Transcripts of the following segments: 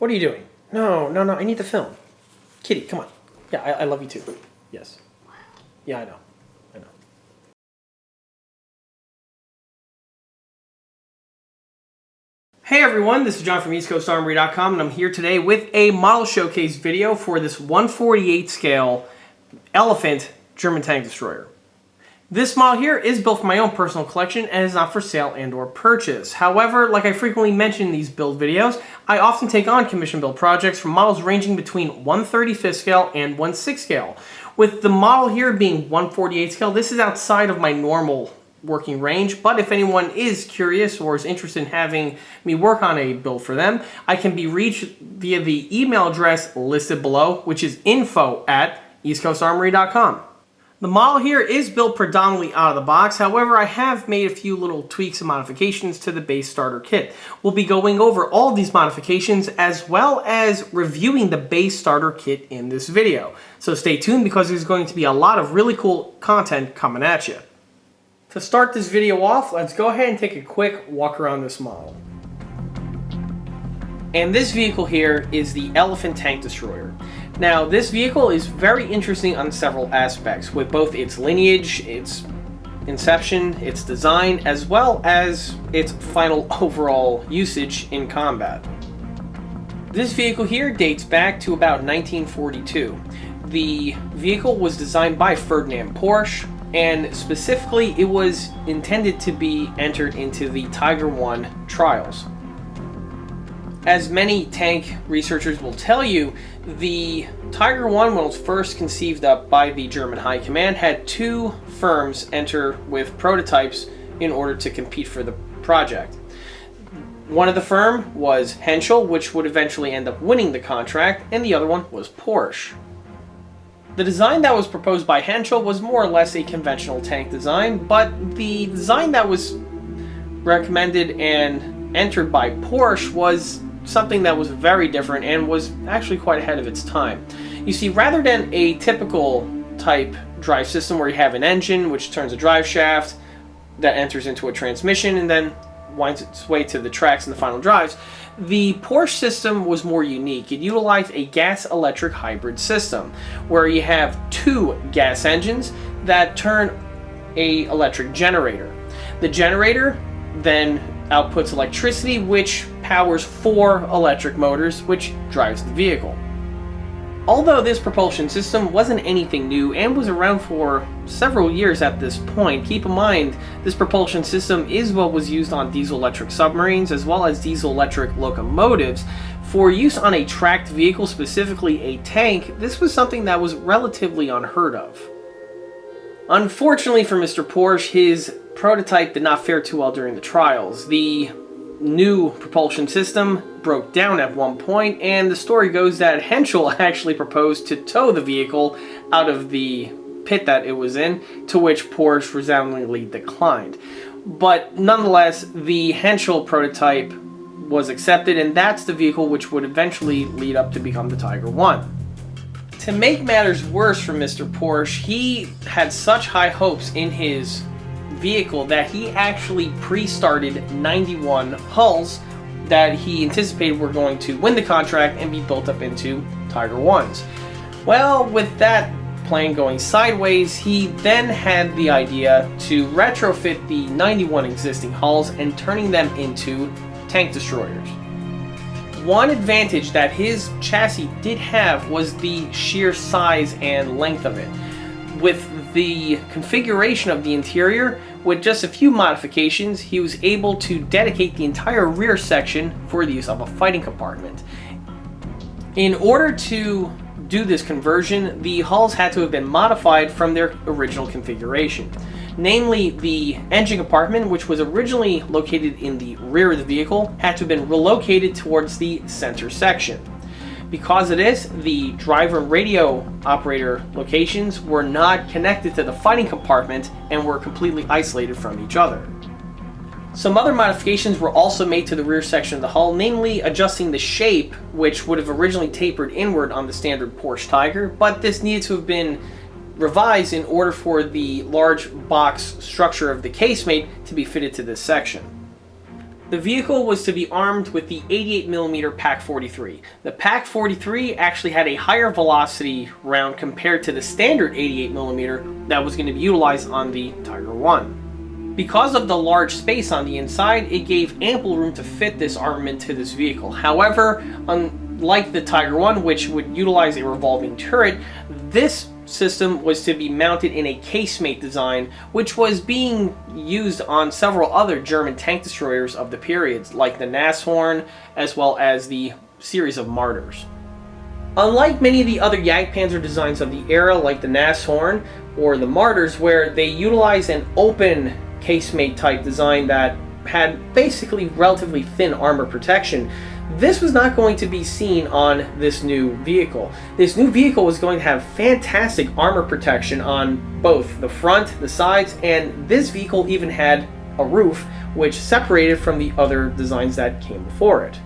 What are you doing? No, no, no, I need the film. Kitty, come on. Yeah, I love you too. Yes. Yeah, I know. I know. Hey everyone, this is John from EastCoastArmory.com, and I'm here today with a model showcase video for this 1/48 scale Elephant German tank destroyer. This model here is built for my own personal collection and is not for sale and or purchase. However, like I frequently mention in these build videos, I often take on commission build projects from models ranging between 1/35 scale and 1/6 scale. With the model here being 1/48 scale, this is outside of my normal working range, but if anyone is curious or is interested in having me work on a build for them, I can be reached via the email address listed below, which is info@eastcoastarmory.com. The model here is built predominantly out of the box. However, I have made a few little tweaks and modifications to the base starter kit. We'll be going over all of these modifications as well as reviewing the base starter kit in this video. So stay tuned because there's going to be a lot of really cool content coming at you. To start this video off, let's go ahead and take a quick walk around this model. And this vehicle here is the Elephant Tank Destroyer. Now, this vehicle is very interesting on several aspects, with both its lineage, its inception, its design, as well as its final overall usage in combat. This vehicle here dates back to about 1942. The vehicle was designed by Ferdinand Porsche, and specifically it was intended to be entered into the Tiger I trials. As many tank researchers will tell you, the Tiger I, when it was first conceived up by the German High Command, had two firms enter with prototypes in order to compete for the project. One of the firm was Henschel, which would eventually end up winning the contract, and the other one was Porsche. The design that was proposed by Henschel was more or less a conventional tank design, but the design that was recommended and entered by Porsche was something that was very different and was actually quite ahead of its time. You see, rather than a typical type drive system where you have an engine which turns a drive shaft that enters into a transmission and then winds its way to the tracks and the final drives, the Porsche system was more unique. It utilized a gas-electric hybrid system where you have two gas engines that turn an electric generator. The generator then outputs electricity, which powers 4 electric motors, which drives the vehicle. Although this propulsion system wasn't anything new and was around for several years at this point, keep in mind this propulsion system is what was used on diesel-electric submarines as well as diesel-electric locomotives. For use on a tracked vehicle, specifically a tank, this was something that was relatively unheard of. Unfortunately for Mr. Porsche, his prototype did not fare too well during the trials. The new propulsion system broke down at one point, and the story goes that Henschel actually proposed to tow the vehicle out of the pit that it was in, to which Porsche resoundingly declined. But nonetheless, the Henschel prototype was accepted, and that's the vehicle which would eventually lead up to become the Tiger I. To make matters worse for Mr. Porsche, he had such high hopes in his vehicle that he actually pre-started 91 hulls that he anticipated were going to win the contract and be built up into Tiger I's. Well, with that plan going sideways, he then had the idea to retrofit the 91 existing hulls and turning them into tank destroyers. One advantage that his chassis did have was the sheer size and length of it. With the configuration of the interior, with just a few modifications, he was able to dedicate the entire rear section for the use of a fighting compartment. In order to do this conversion, the hulls had to have been modified from their original configuration. Namely, the engine compartment, which was originally located in the rear of the vehicle, had to have been relocated towards the center section. Because of this, the driver and radio operator locations were not connected to the fighting compartment and were completely isolated from each other. Some other modifications were also made to the rear section of the hull, namely adjusting the shape, which would have originally tapered inward on the standard Porsche Tiger, but this needed to have been revised in order for the large box structure of the casemate to be fitted to this section. The vehicle was to be armed with the 88mm Pak-43. The Pak-43 actually had a higher velocity round compared to the standard 88mm that was going to be utilized on the Tiger I. Because of the large space on the inside, it gave ample room to fit this armament to this vehicle. However, unlike the Tiger I, which would utilize a revolving turret, this system was to be mounted in a casemate design, which was being used on several other German tank destroyers of the periods, like the Nashorn, as well as the series of Martyrs. Unlike many of the other Jagdpanzer designs of the era, like the Nashorn or the Martyrs, where they utilized an open casemate type design that had basically relatively thin armor protection, this was not going to be seen on this new vehicle. This new vehicle was going to have fantastic armor protection on both the front, the sides, and this vehicle even had a roof which separated from the other designs that came before it.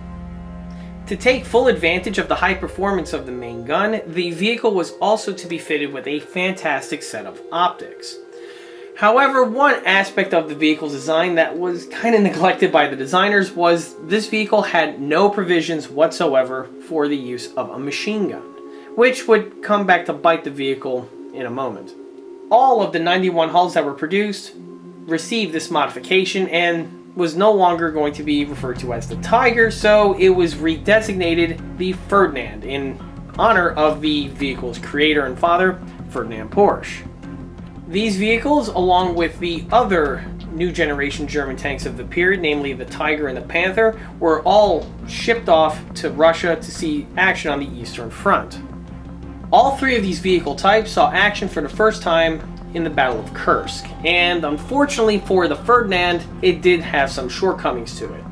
To take full advantage of the high performance of the main gun, the vehicle was also to be fitted with a fantastic set of optics. However, one aspect of the vehicle's design that was kind of neglected by the designers was this vehicle had no provisions whatsoever for the use of a machine gun, which would come back to bite the vehicle in a moment. All of the 91 hulls that were produced received this modification and was no longer going to be referred to as the Tiger, so it was redesignated the Ferdinand in honor of the vehicle's creator and father, Ferdinand Porsche. These vehicles, along with the other new generation German tanks of the period, namely the Tiger and the Panther, were all shipped off to Russia to see action on the Eastern Front. All three of these vehicle types saw action for the first time in the Battle of Kursk, and unfortunately for the Ferdinand, it did have some shortcomings to it.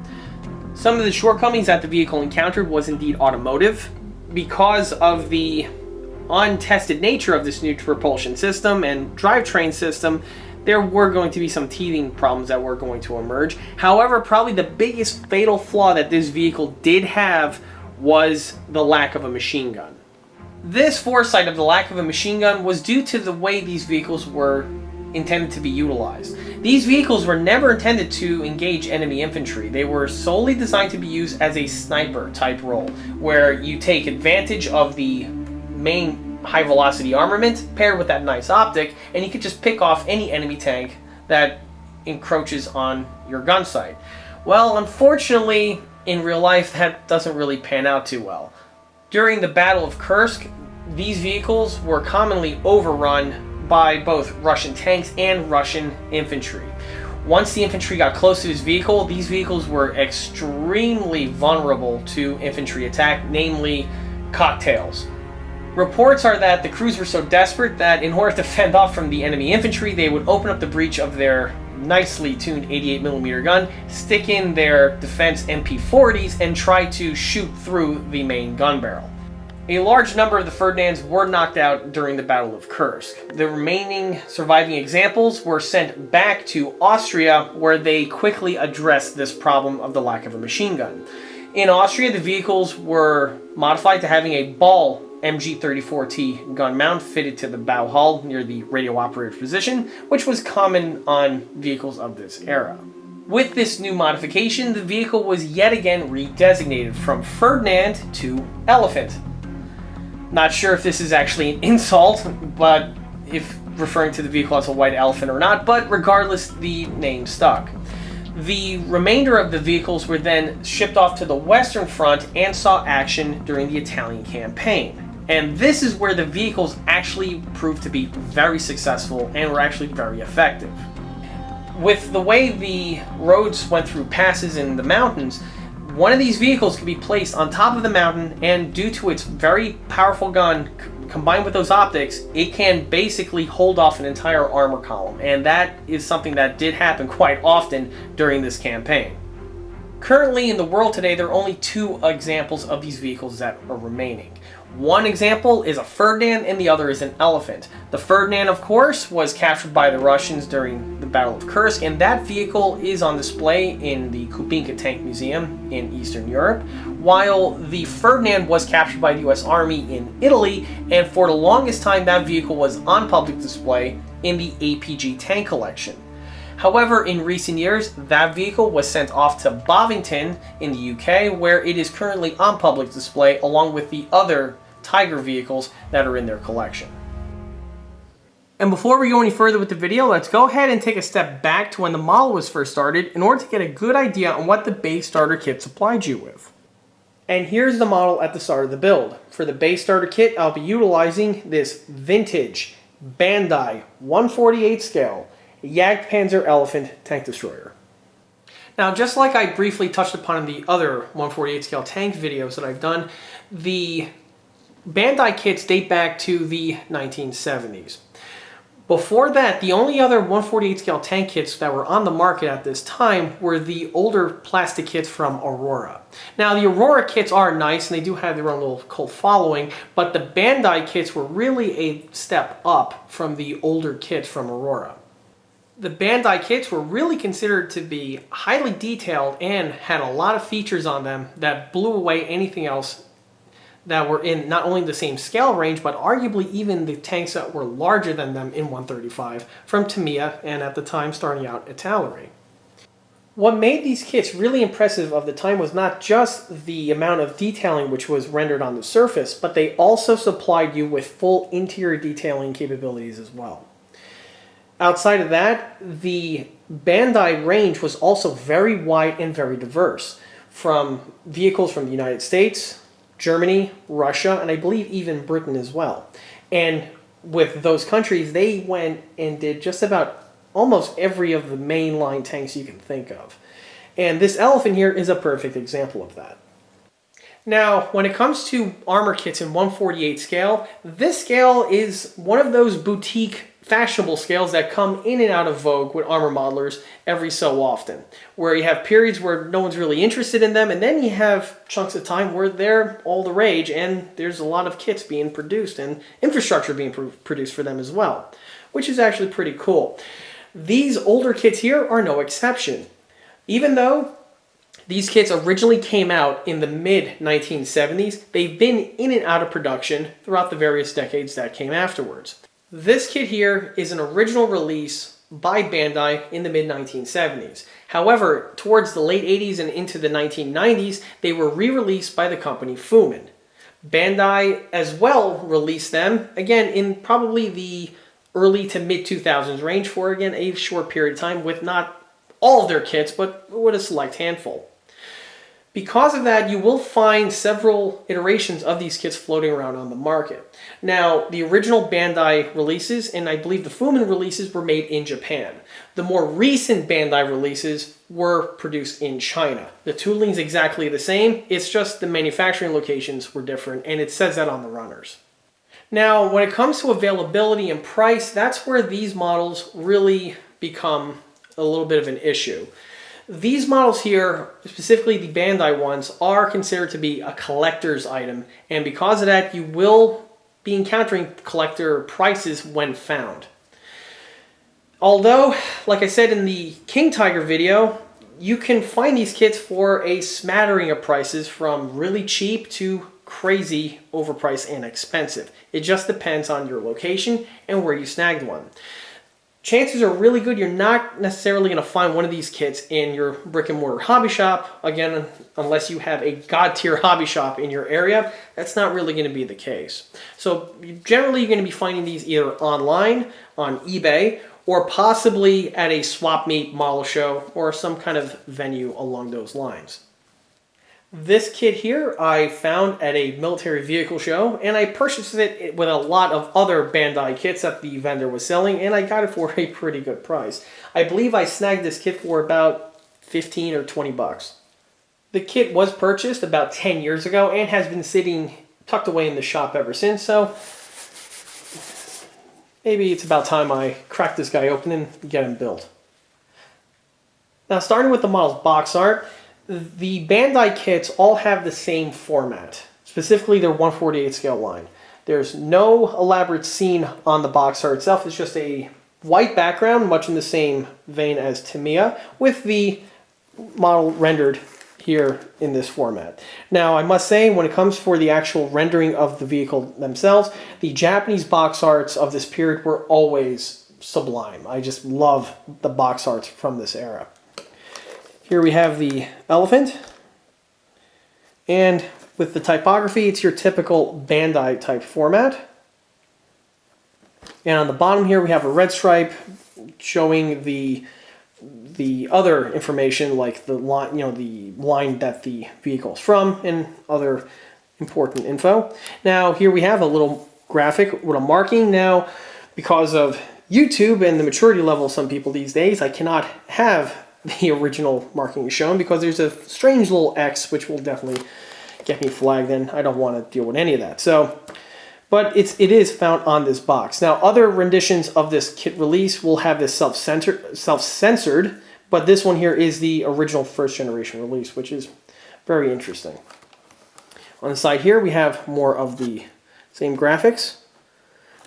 Some of the shortcomings that the vehicle encountered was indeed automotive. Because of the untested nature of this new propulsion system and drivetrain system, there were going to be some teething problems that were going to emerge. However, probably the biggest fatal flaw that this vehicle did have was the lack of a machine gun. This foresight of the lack of a machine gun was due to the way these vehicles were intended to be utilized. These vehicles were never intended to engage enemy infantry. They were solely designed to be used as a sniper type role, where you take advantage of the main high velocity armament paired with that nice optic, and you could just pick off any enemy tank that encroaches on your gun sight. Well, unfortunately, in real life, that doesn't really pan out too well. During the Battle of Kursk, these vehicles were commonly overrun by both Russian tanks and Russian infantry. Once the infantry got close to this vehicle, these vehicles were extremely vulnerable to infantry attack, namely cocktails. Reports are that the crews were so desperate that in order to fend off from the enemy infantry, they would open up the breech of their nicely tuned 88mm gun, stick in their defense MP40s, and try to shoot through the main gun barrel. A large number of the Ferdinands were knocked out during the Battle of Kursk. The remaining surviving examples were sent back to Austria, where they quickly addressed this problem of the lack of a machine gun. In Austria, the vehicles were modified to having a ball MG34T gun mount fitted to the bow hull near the radio operator's position, which was common on vehicles of this era. With this new modification, the vehicle was yet again redesignated from Ferdinand to Elephant. Not sure if this is actually an insult, but if referring to the vehicle as a white elephant or not, but regardless, the name stuck. The remainder of the vehicles were then shipped off to the Western Front and saw action during the Italian campaign. And this is where the vehicles actually proved to be very successful and were actually very effective. With the way the roads went through passes in the mountains, one of these vehicles could be placed on top of the mountain, and due to its very powerful gun combined with those optics, it can basically hold off an entire armor column, and that is something that did happen quite often during this campaign. Currently in the world today, there are only two examples of these vehicles that are remaining. One example is a Ferdinand and the other is an Elephant. The Ferdinand, of course, was captured by the Russians during the Battle of Kursk, and that vehicle is on display in the Kubinka Tank Museum in Eastern Europe, while the Ferdinand was captured by the US Army in Italy, and for the longest time that vehicle was on public display in the APG tank collection. However, in recent years, that vehicle was sent off to Bovington in the UK, where it is currently on public display along with the other Tiger vehicles that are in their collection. And before we go any further with the video, let's go ahead and take a step back to when the model was first started in order to get a good idea on what the base starter kit supplied you with. And here's the model at the start of the build. For the base starter kit, I'll be utilizing this Vintage Bandai 1/48 scale Jagdpanzer Elefant Tank Destroyer. Now, just like I briefly touched upon in the other 1/48 scale tank videos that I've done, the Bandai kits date back to the 1970s. Before that, the only other 1/48 scale tank kits that were on the market at this time were the older plastic kits from Aurora. Now, the Aurora kits are nice and they do have their own little cult following, but the Bandai kits were really a step up from the older kits from Aurora. The Bandai kits were really considered to be highly detailed and had a lot of features on them that blew away anything else that were in not only the same scale range, but arguably even the tanks that were larger than them in 135 from Tamiya and at the time starting out at Tallery. What made these kits really impressive of the time was not just the amount of detailing which was rendered on the surface, but they also supplied you with full interior detailing capabilities as well. Outside of that, the Bandai range was also very wide and very diverse, from vehicles from the United States, Germany, Russia, and I believe even Britain as well. And with those countries, they went and did just about almost every of the mainline tanks you can think of. And this Elephant here is a perfect example of that. Now, when it comes to armor kits in 1/48 scale, this scale is one of those boutique fashionable scales that come in and out of vogue with armor modelers every so often, where you have periods where no one's really interested in them, and then you have chunks of time where they're all the rage and there's a lot of kits being produced and infrastructure being produced for them as well, which is actually pretty cool. These older kits here are no exception. Even though these kits originally came out in the mid-1970s, they've been in and out of production throughout the various decades that came afterwards. This kit here is an original release by Bandai in the mid-1970s. However, towards the late 80s and into the 1990s, they were re-released by the company Fumin. Bandai as well released them, again, in probably the early to mid-2000s range for, again, a short period of time with not all of their kits, but with a select handful. Because of that, you will find several iterations of these kits floating around on the market. Now, the original Bandai releases, and I believe the Fumin releases, were made in Japan. The more recent Bandai releases were produced in China. The tooling's exactly the same, it's just the manufacturing locations were different, and it says that on the runners. Now, when it comes to availability and price, that's where these models really become a little bit of an issue. These models here, specifically the Bandai ones, are considered to be a collector's item, and because of that, you will be encountering collector prices when found. Although, like I said in the King Tiger video, you can find these kits for a smattering of prices from really cheap to crazy overpriced and expensive. It just depends on your location and where you snagged one. Chances are really good you're not necessarily going to find one of these kits in your brick and mortar hobby shop. Again, unless you have a god tier hobby shop in your area, that's not really going to be the case. So generally you're going to be finding these either online, on eBay, or possibly at a swap meet, model show, or some kind of venue along those lines. This kit here I found at a military vehicle show, and I purchased it with a lot of other Bandai kits that the vendor was selling, and I got it for a pretty good price. I believe I snagged this kit for about 15 or 20 bucks. The kit was purchased about 10 years ago and has been sitting tucked away in the shop ever since, so maybe it's about time I crack this guy open and get him built. Now, starting with the model's box art, the Bandai kits all have the same format, specifically their 1/48 scale line. There's no elaborate scene on the box art itself. It's just a white background, much in the same vein as Tamiya, with the model rendered here in this format. Now, I must say, when it comes for the actual rendering of the vehicle themselves, the Japanese box arts of this period were always sublime. I just love the box art from this era. Here we have the elephant. And with the typography, it's your typical Bandai type format. And on the bottom here, we have a red stripe showing the other information, like the line, the line that the vehicle is from, and other important info. Now here we have a little graphic with a marking. Now, because of YouTube and the maturity level of some people these days, I cannot have the original marking shown because there's a strange little X which will definitely get me flagged, and I don't want to deal with any of that. So, but it is found on this box. Now, other renditions of this kit release will have this self-censored, but this one here is the original first generation release, which is very interesting. On the side here, we have more of the same graphics.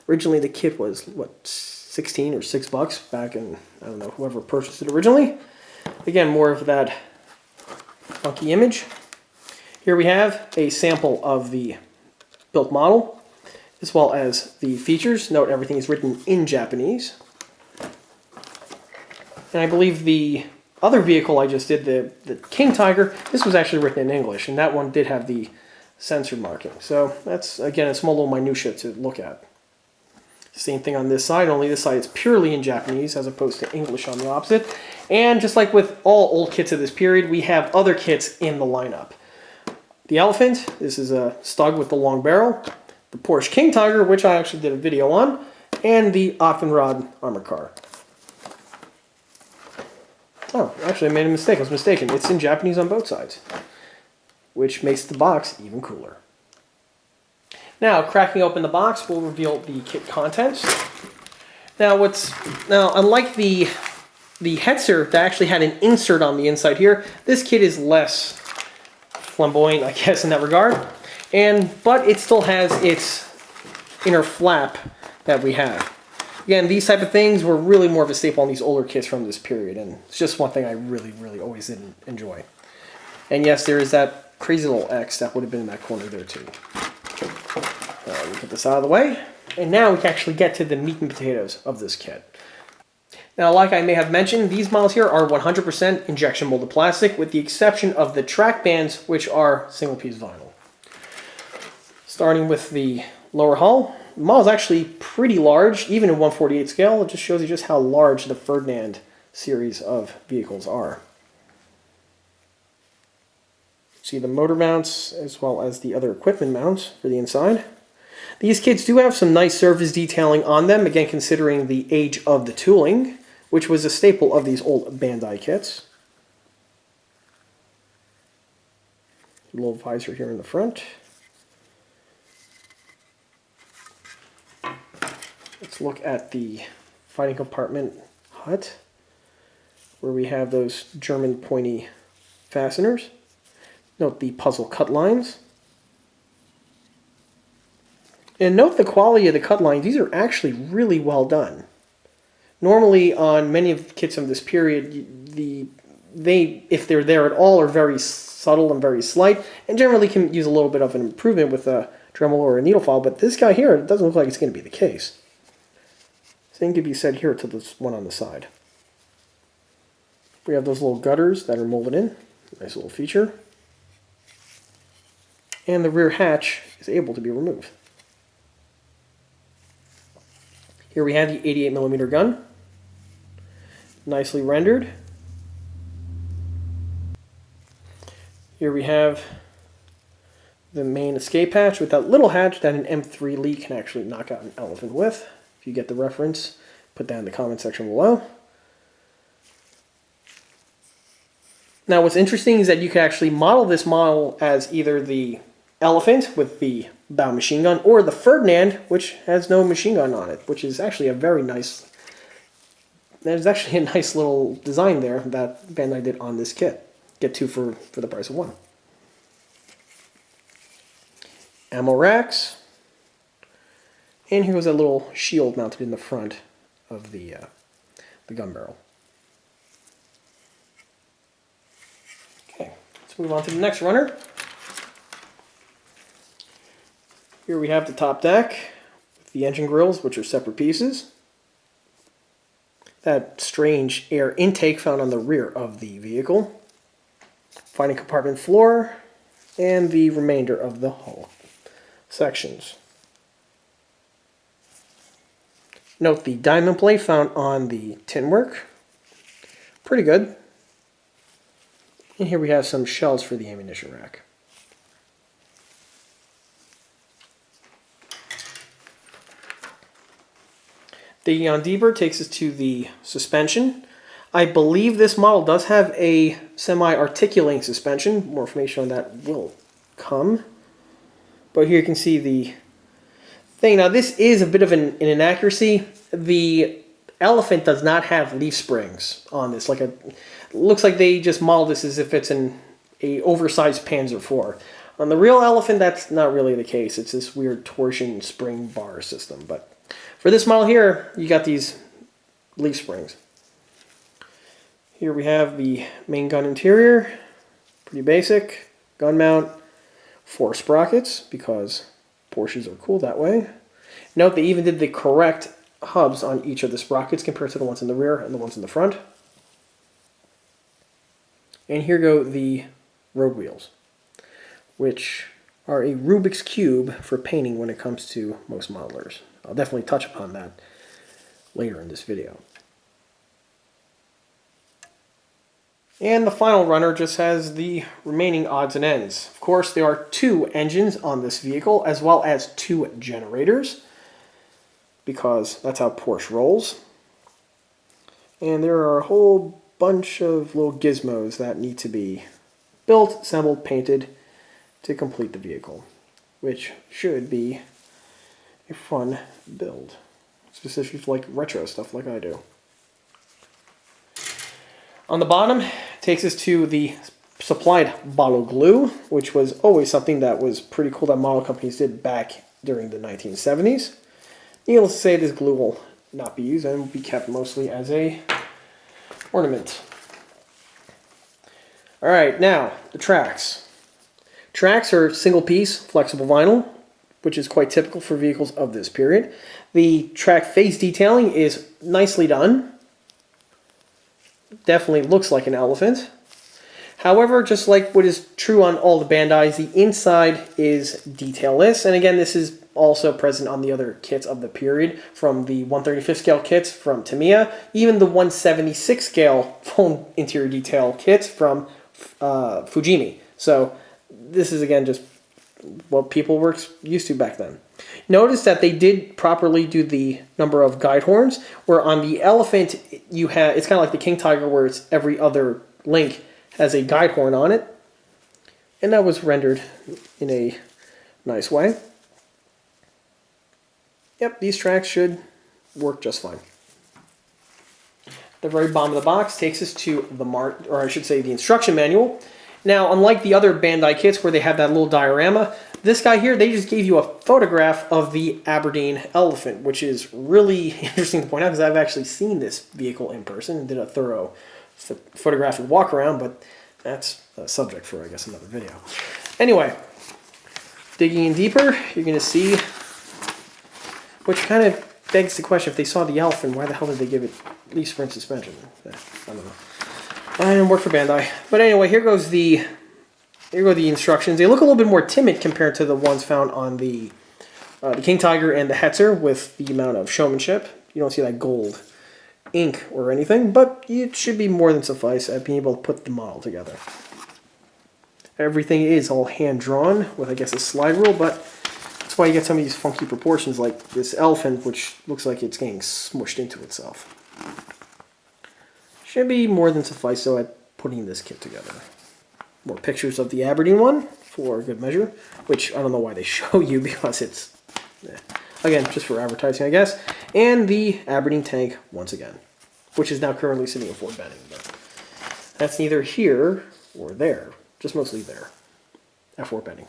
Originally, the kit was, what, 16 or $6 back in, I don't know, whoever purchased it originally. Again, more of that funky image. Here we have a sample of the built model, as well as the features. Note everything is written in Japanese. And I believe the other vehicle I just did, the King Tiger, this was actually written in English, and that one did have the censored marking. So that's, again, a small little minutia to look at. Same thing on this side, only this side is purely in Japanese as opposed to English on the opposite. And just like with all old kits of this period, we have other kits in the lineup. The Elephant, this is a Stug with the long barrel. The Porsche King Tiger, which I actually did a video on. And the Octenrod armored car. Oh, actually I made a mistake. I was mistaken. It's in Japanese on both sides, which makes the box even cooler. Now, cracking open the box will reveal the kit contents. Now, unlike the Hetzer that actually had an insert on the inside here, this kit is less flamboyant, I guess, in that regard. But it still has its inner flap that we have. Again, these type of things were really more of a staple on these older kits from this period, and it's just one thing I really, really always did enjoy. And yes, there is that crazy little X that would have been in that corner there too. We put this out of the way, and now we can actually get to the meat and potatoes of this kit. Now, like I may have mentioned, these models here are 100% injection molded plastic, with the exception of the track bands, which are single-piece vinyl. Starting with the lower hull, the model is actually pretty large, even in 1/48 scale. It just shows you just how large the Ferdinand series of vehicles are. See the motor mounts as well as the other equipment mounts for the inside. These kits do have some nice surface detailing on them, again considering the age of the tooling, which was a staple of these old Bandai kits. A little visor here in the front. Let's look at the fighting compartment hut, where we have those German pointy fasteners. Note the puzzle cut lines. And note the quality of the cut lines. These are actually really well done. Normally on many of the kits of this period, they, if they're there at all, are very subtle and very slight, and generally can use a little bit of an improvement with a Dremel or a needle file, but this guy here, it doesn't look like it's going to be the case. Same could be said here to this one on the side. We have those little gutters that are molded in. Nice little feature. And the rear hatch is able to be removed. Here we have the 88mm gun, nicely rendered. Here we have the main escape hatch with that little hatch that an M3 Lee can actually knock out an elephant with. If you get the reference, put that in the comment section below. Now what's interesting is that you can actually model this model as either the Elephant with the bow machine gun, or the Ferdinand, which has no machine gun on it, which is actually a very nice, there's actually a nice little design there that Bandai did on this kit. Get two for the price of one. Ammo racks, and here was a little shield mounted in the front of the gun barrel. Okay, let's move on to the next runner. Here we have the top deck with the engine grills, which are separate pieces. that strange air intake found on the rear of the vehicle. Fighting compartment floor, and the remainder of the hull sections. Note the diamond plate found on the tin work. Pretty good. And here we have some shells for the ammunition rack. Digging on deeper takes us to the suspension. I believe this model does have a semi-articulating suspension. More information on that will come. But here you can see the thing. Now this is a bit of an inaccuracy. The Elephant does not have leaf springs on this. Looks like they just modeled this as if it's a oversized Panzer IV. On the real Elephant, that's not really the case. It's this weird torsion spring bar system. But for this model here, you got these leaf springs. Here we have the main gun interior, pretty basic, gun mount, 4 sprockets, because Porsches are cool that way. Note they even did the correct hubs on each of the sprockets compared to the ones in the rear and the ones in the front. And here go the road wheels, which are a Rubik's Cube for painting when it comes to most modelers. I'll definitely touch upon that later in this video. And the final runner just has the remaining odds and ends. Of course, there are 2 engines on this vehicle, as well as 2 generators, because that's how Porsche rolls. And there are a whole bunch of little gizmos that need to be built, assembled, painted to complete the vehicle, which should be a fun build, especially for like retro stuff like I do. On the bottom, takes us to the supplied bottle glue, which was always something that was pretty cool that model companies did back during the 1970s. Needless to say, this glue will not be used and will be kept mostly as a ornament. Alright, now, the tracks. Tracks are single-piece flexible vinyl, which is quite typical for vehicles of this period. The track face detailing is nicely done. Definitely looks like an elephant. However, just like what is true on all the Bandais, the inside is detailless. And again, this is also present on the other kits of the period, from the 135th scale kits from Tamiya, even the 176 scale full interior detail kits from Fujimi. So this is again just what people were used to back then. Notice that they did properly do the number of guide horns, where on the Elephant you have, it's kind of like the King Tiger, where it's every other link has a guide horn on it, and that was rendered in a nice way. Yep, these tracks should work just fine. The very bottom of the box takes us to the instruction manual. Now, unlike the other Bandai kits where they have that little diorama, this guy here, they just gave you a photograph of the Aberdeen Elephant, which is really interesting to point out because I've actually seen this vehicle in person and did a thorough photographic walk around, but that's a subject for, I guess, another video. Anyway, digging in deeper, you're going to see, which kind of begs the question, if they saw the Elephant, why the hell did they give it leaf spring suspension? I don't know. I didn't work for Bandai. But anyway, here go the instructions. They look a little bit more timid compared to the ones found on the King Tiger and the Hetzer with the amount of showmanship. You don't see that gold ink or anything, but it should be more than suffice at being able to put the model together. Everything is all hand-drawn with, I guess, a slide rule, but that's why you get some of these funky proportions like this elephant, which looks like it's getting smushed into itself. Should be more than suffice, though, at putting this kit together. More pictures of the Aberdeen one, for good measure, which I don't know why they show you, because it's, again, just for advertising, I guess. And the Aberdeen tank, once again, which is now currently sitting in Fort Benning. But that's neither here or there, just mostly there, at Fort Benning.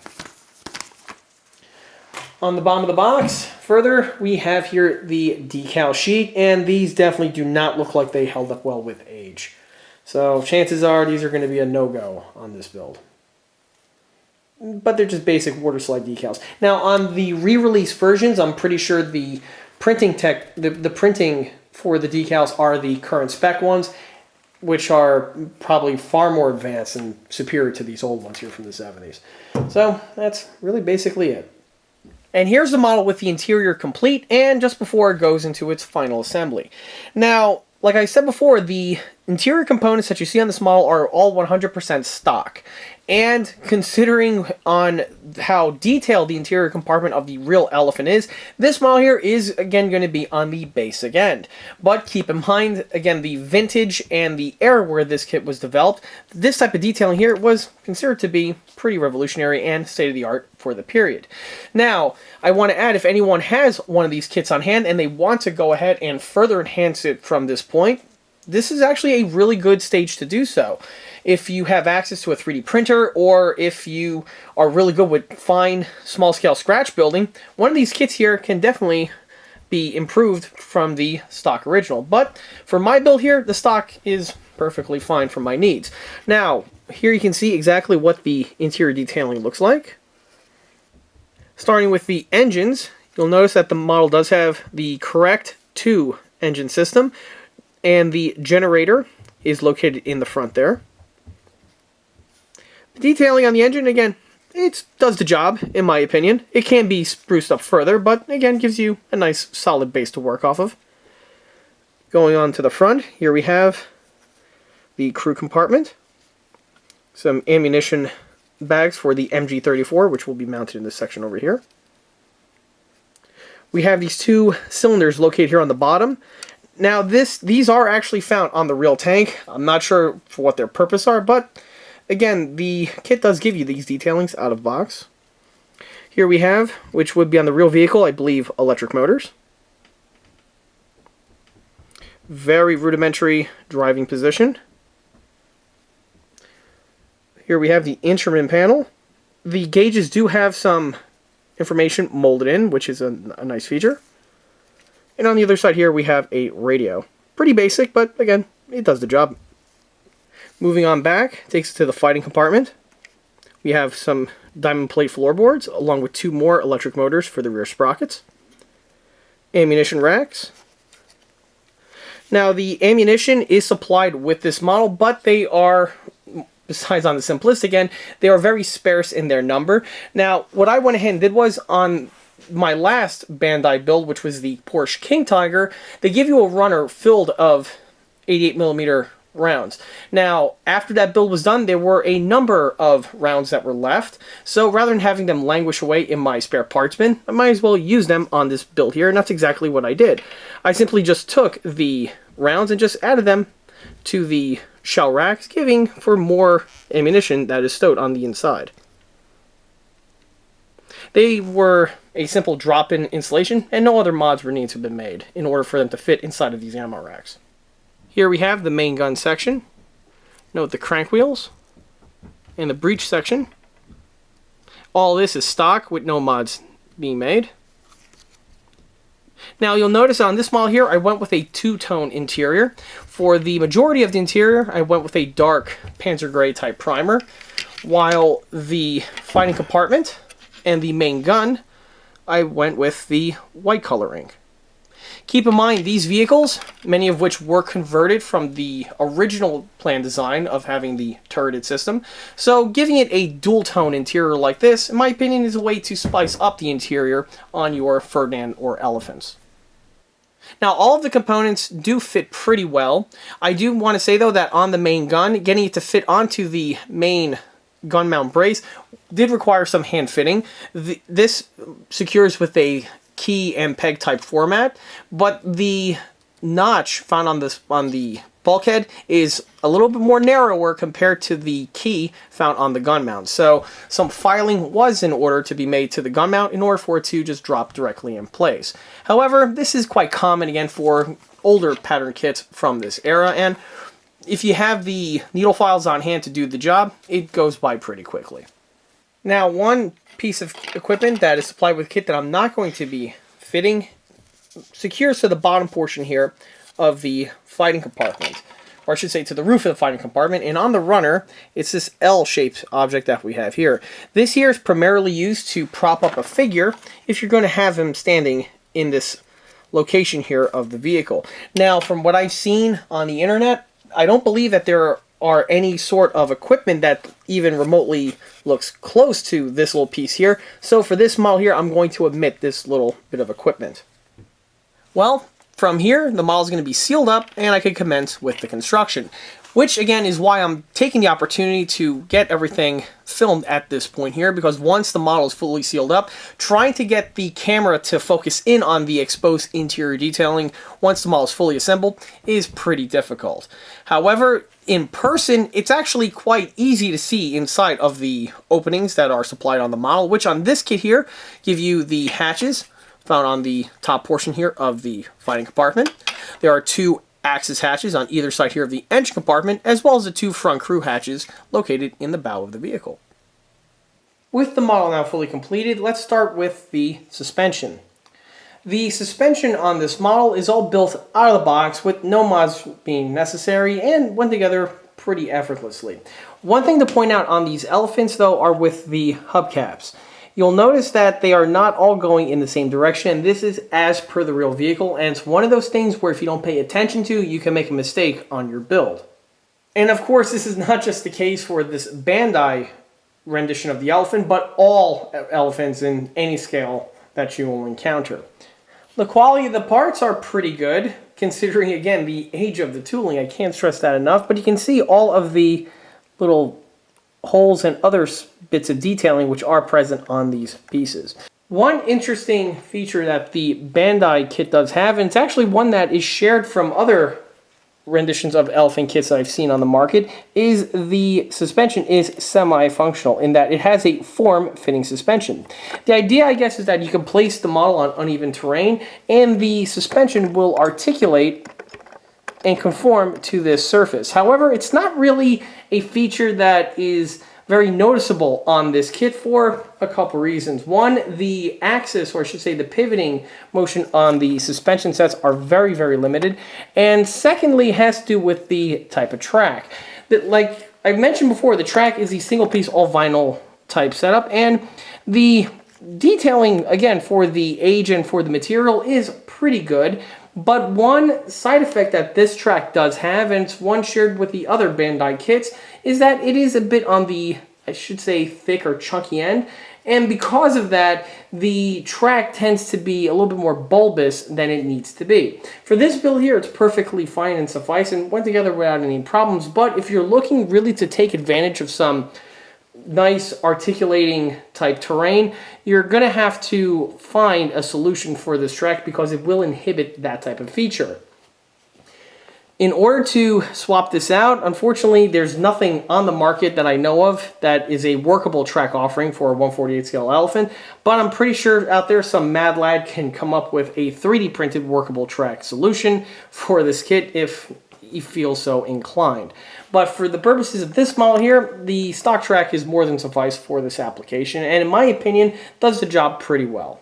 On the bottom of the box, further, we have here the decal sheet, and these definitely do not look like they held up well with age. So chances are these are going to be a no-go on this build. But they're just basic water slide decals. Now on the re-release versions, I'm pretty sure the printing for the decals are the current spec ones, which are probably far more advanced and superior to these old ones here from the 70s. So that's really basically it. And here's the model with the interior complete and just before it goes into its final assembly. Now, like I said before, the interior components that you see on this model are all 100% stock. And considering on how detailed the interior compartment of the real Elephant is, this model here is, again, going to be on the basic end. But keep in mind, again, the vintage and the era where this kit was developed, this type of detailing here was considered to be pretty revolutionary and state-of-the-art for the period. Now, I want to add, if anyone has one of these kits on hand and they want to go ahead and further enhance it from this point, this is actually a really good stage to do so. If you have access to a 3D printer, or if you are really good with fine, small-scale scratch building, one of these kits here can definitely be improved from the stock original. But for my build here, the stock is perfectly fine for my needs. Now, here you can see exactly what the interior detailing looks like. Starting with the engines, you'll notice that the model does have the correct 2-engine system, and the generator is located in the front there. The detailing on the engine, again, it does the job, in my opinion. It can be spruced up further, but again, gives you a nice solid base to work off of. Going on to the front, here we have the crew compartment. Some ammunition bags for the MG34, which will be mounted in this section over here. We have these 2 cylinders located here on the bottom. Now, these are actually found on the real tank. I'm not sure for what their purpose are, but again, the kit does give you these detailings out of box. Here we have, which would be on the real vehicle, I believe, electric motors. Very rudimentary driving position. Here we have the instrument panel. The gauges do have some information molded in, which is a nice feature. And on the other side here we have a radio. Pretty basic, but again, it does the job. Moving on back, takes us to the fighting compartment. We have some diamond plate floorboards, along with 2 more electric motors for the rear sprockets. Ammunition racks. Now, the ammunition is supplied with this model, but they are, besides on the simplistic end, they are very sparse in their number. Now, what I went ahead and did was, on my last Bandai build, which was the Porsche King Tiger, they give you a runner filled of 88mm rounds. Now, after that build was done, there were a number of rounds that were left, so rather than having them languish away in my spare parts bin, I might as well use them on this build here, and that's exactly what I did. I simply just took the rounds and just added them to the shell racks, giving for more ammunition that is stowed on the inside. They were a simple drop-in installation, and no other mods were needed to have been made in order for them to fit inside of these ammo racks. Here we have the main gun section. Note the crank wheels and the breech section. All this is stock with no mods being made. Now you'll notice on this model here I went with a 2-tone interior. For the majority of the interior I went with a dark Panzer Gray type primer, while the fighting compartment and the main gun I went with the white coloring. Keep in mind, these vehicles, many of which were converted from the original plan design of having the turreted system, so giving it a dual-tone interior like this, in my opinion, is a way to spice up the interior on your Ferdinand or Elephants. Now, all of the components do fit pretty well. I do want to say, though, that on the main gun, getting it to fit onto the main gun mount brace did require some hand fitting. This secures with a key and peg type format, but the notch found on the bulkhead is a little bit more narrower compared to the key found on the gun mount. So some filing was in order to be made to the gun mount in order for it to just drop directly in place. However, this is quite common again for older pattern kits from this era, and if you have the needle files on hand to do the job, it goes by pretty quickly. Now, one piece of equipment that is supplied with kit that I'm not going to be fitting secures to the bottom portion here of the fighting compartment, or I should say to the roof of the fighting compartment, and on the runner it's this L-shaped object that we have here. This here is primarily used to prop up a figure if you're going to have him standing in this location here of the vehicle. Now, from what I've seen on the internet, I don't believe that there are any sort of equipment that even remotely looks close to this little piece here. So for this model here, I'm going to omit this little bit of equipment. Well, from here, the model is going to be sealed up and I can commence with the construction. Which, again, is why I'm taking the opportunity to get everything filmed at this point here, because once the model is fully sealed up, trying to get the camera to focus in on the exposed interior detailing once the model is fully assembled is pretty difficult. However, in person, it's actually quite easy to see inside of the openings that are supplied on the model, which on this kit here give you the hatches found on the top portion here of the fighting compartment. There are two axis hatches on either side here of the engine compartment, as well as the two front crew hatches located in the bow of the vehicle. With the model now fully completed, let's start with the suspension. The suspension on this model is all built out of the box with no mods being necessary and went together pretty effortlessly. One thing to point out on these elephants though are with the hubcaps. You'll notice that they are not all going in the same direction, and this is as per the real vehicle, and it's one of those things where if you don't pay attention to, you can make a mistake on your build. And of course, this is not just the case for this Bandai rendition of the elephant, but all elephants in any scale that you will encounter. The quality of the parts are pretty good, considering, again, the age of the tooling. I can't stress that enough, but you can see all of the little holes and other bits of detailing which are present on these pieces. One interesting feature that the Bandai kit does have, and it's actually one that is shared from other renditions of elephant kits that I've seen on the market, is the suspension is semi-functional in that it has a form-fitting suspension. The idea, I guess, is that you can place the model on uneven terrain and the suspension will articulate and conform to this surface. However, it's not really a feature that is very noticeable on this kit for a couple reasons. One, the axis, or I should say the pivoting motion on the suspension sets are very, very limited. And secondly, it has to do with the type of track. Like I mentioned before, the track is the single piece all vinyl type setup, and the detailing, again, for the age and for the material is pretty good. But one side effect that this track does have, and it's one shared with the other Bandai kits, is that it is a bit on the, I should say, thick or chunky end. And because of that, the track tends to be a little bit more bulbous than it needs to be. For this build here, it's perfectly fine and suffice and went together without any problems. But if you're looking really to take advantage of some nice articulating type terrain, you're going to have to find a solution for this track because it will inhibit that type of feature. In order to swap this out, unfortunately, there's nothing on the market that I know of that is a workable track offering for a 1/48 scale elephant, but I'm pretty sure out there some mad lad can come up with a 3D printed workable track solution for this kit if you feel so inclined. But for the purposes of this model here, the stock track is more than suffice for this application, and in my opinion, does the job pretty well.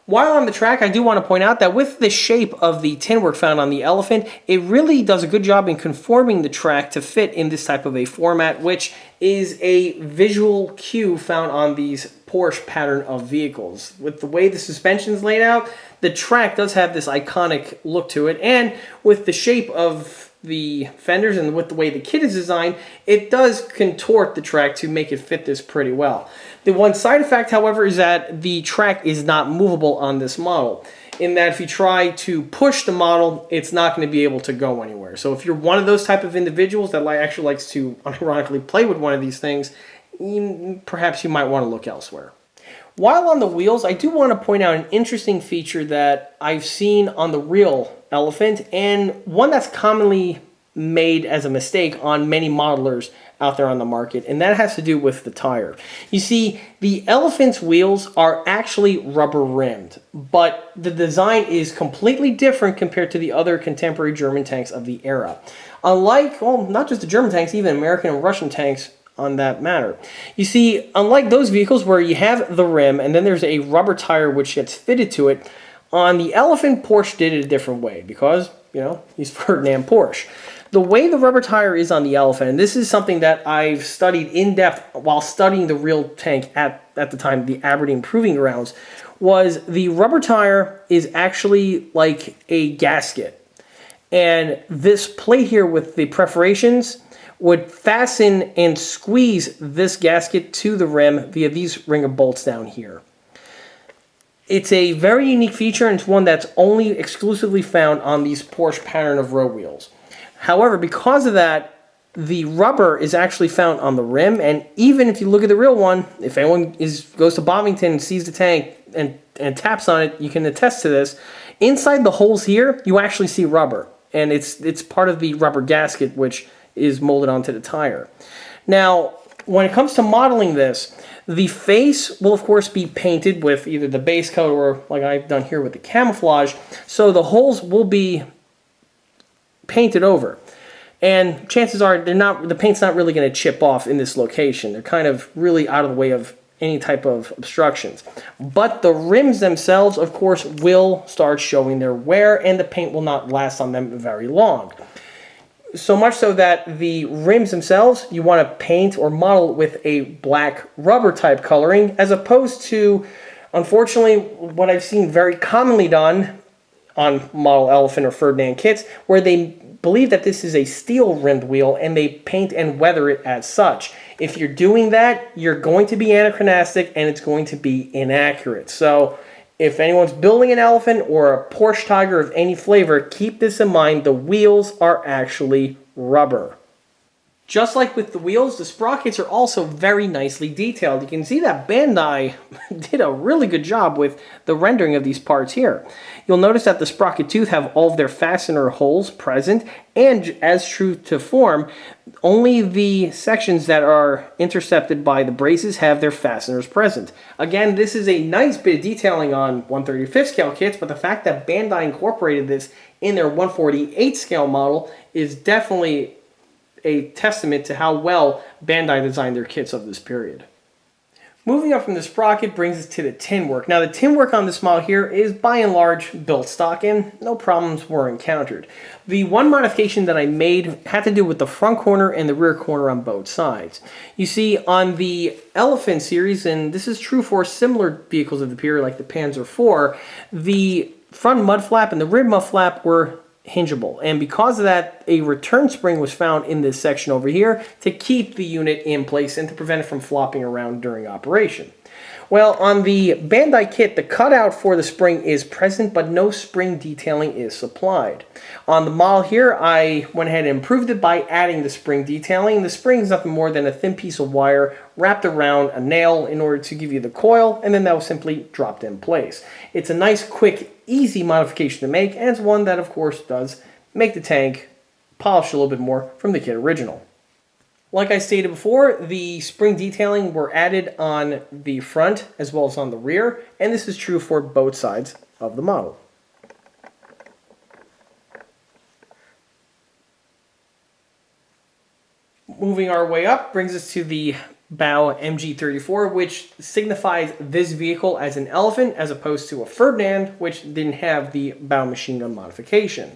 While on the track, I do want to point out that with the shape of the tin work found on the elephant, it really does a good job in conforming the track to fit in this type of a format, which is a visual cue found on these Porsche pattern of vehicles. With the way the suspension is laid out, the track does have this iconic look to it, and with the shape of the fenders and with the way the kit is designed, it does contort the track to make it fit this pretty well. The one side effect, however, is that the track is not movable on this model, in that if you try to push the model, it's not going to be able to go anywhere. So if you're one of those type of individuals that actually likes to unironically play with one of these things, perhaps you might want to look elsewhere. While on the wheels, I do want to point out an interesting feature that I've seen on the real elephant, and one that's commonly made as a mistake on many modelers out there on the market, and that has to do with the tire. You see, the elephant's wheels are actually rubber rimmed, but the design is completely different compared to the other contemporary German tanks of the era. Unlike, well, not just the German tanks, even American and Russian tanks on that matter. You see, unlike those vehicles where you have the rim and then there's a rubber tire which gets fitted to it, on the elephant, Porsche did it a different way because, you know, he's Ferdinand Porsche. The way the rubber tire is on the Elephant, and this is something that I've studied in depth while studying the real tank at the time, the Aberdeen Proving Grounds, was the rubber tire is actually like a gasket. And this plate here with the perforations would fasten and squeeze this gasket to the rim via these ringer bolts down here. It's a very unique feature, and it's one that's only exclusively found on these Porsche pattern of road wheels. However, because of that, the rubber is actually found on the rim, and even if you look at the real one, if anyone goes to Bovington and sees the tank and taps on it, you can attest to this. Inside the holes here, you actually see rubber, and it's part of the rubber gasket which is molded onto the tire. Now, when it comes to modeling this, the face will of course be painted with either the base coat or like I've done here with the camouflage, so the holes will be painted over. And chances are the paint's not really going to chip off in this location. They're kind of really out of the way of any type of obstructions. But the rims themselves, of course, will start showing their wear, and the paint will not last on them very long. So much so that the rims themselves, you want to paint or model with a black rubber type coloring, as opposed to, unfortunately, what I've seen very commonly done on model Elephant or Ferdinand kits, where they believe that this is a steel rimmed wheel and they paint and weather it as such. If you're doing that, you're going to be anachronistic and it's going to be inaccurate. So if anyone's building an Elephant or a Porsche Tiger of any flavor, keep this in mind. The wheels are actually rubber. Just like with the wheels, the sprockets are also very nicely detailed. You can see that Bandai did a really good job with the rendering of these parts here. You'll notice that the sprocket tooth have all of their fastener holes present, and as true to form, only the sections that are intercepted by the braces have their fasteners present. Again, this is a nice bit of detailing on 1/35 scale kits, but the fact that Bandai incorporated this in their 1/48 scale model is definitely a testament to how well Bandai designed their kits of this period. Moving up from the sprocket brings us to the tin work. Now the tin work on this model here is by and large built stock and no problems were encountered. The one modification that I made had to do with the front corner and the rear corner on both sides. You see on the Elephant series, and this is true for similar vehicles of the period like the Panzer IV, the front mud flap and the rear mud flap were hingeable, and because of that, a return spring was found in this section over here to keep the unit in place and to prevent it from flopping around during operation. Well, on the Bandai kit, the cutout for the spring is present, but no spring detailing is supplied. On the model here, I went ahead and improved it by adding the spring detailing. The spring is nothing more than a thin piece of wire wrapped around a nail in order to give you the coil, and then that was simply dropped in place. It's a nice, quick, easy modification to make, and it's one that, of course, does make the tank polish a little bit more from the kit original. Like I stated before, the spring detailing were added on the front as well as on the rear, and this is true for both sides of the model. Moving our way up brings us to the bow MG34, which signifies this vehicle as an Elephant as opposed to a Ferdinand, which didn't have the bow machine gun modification.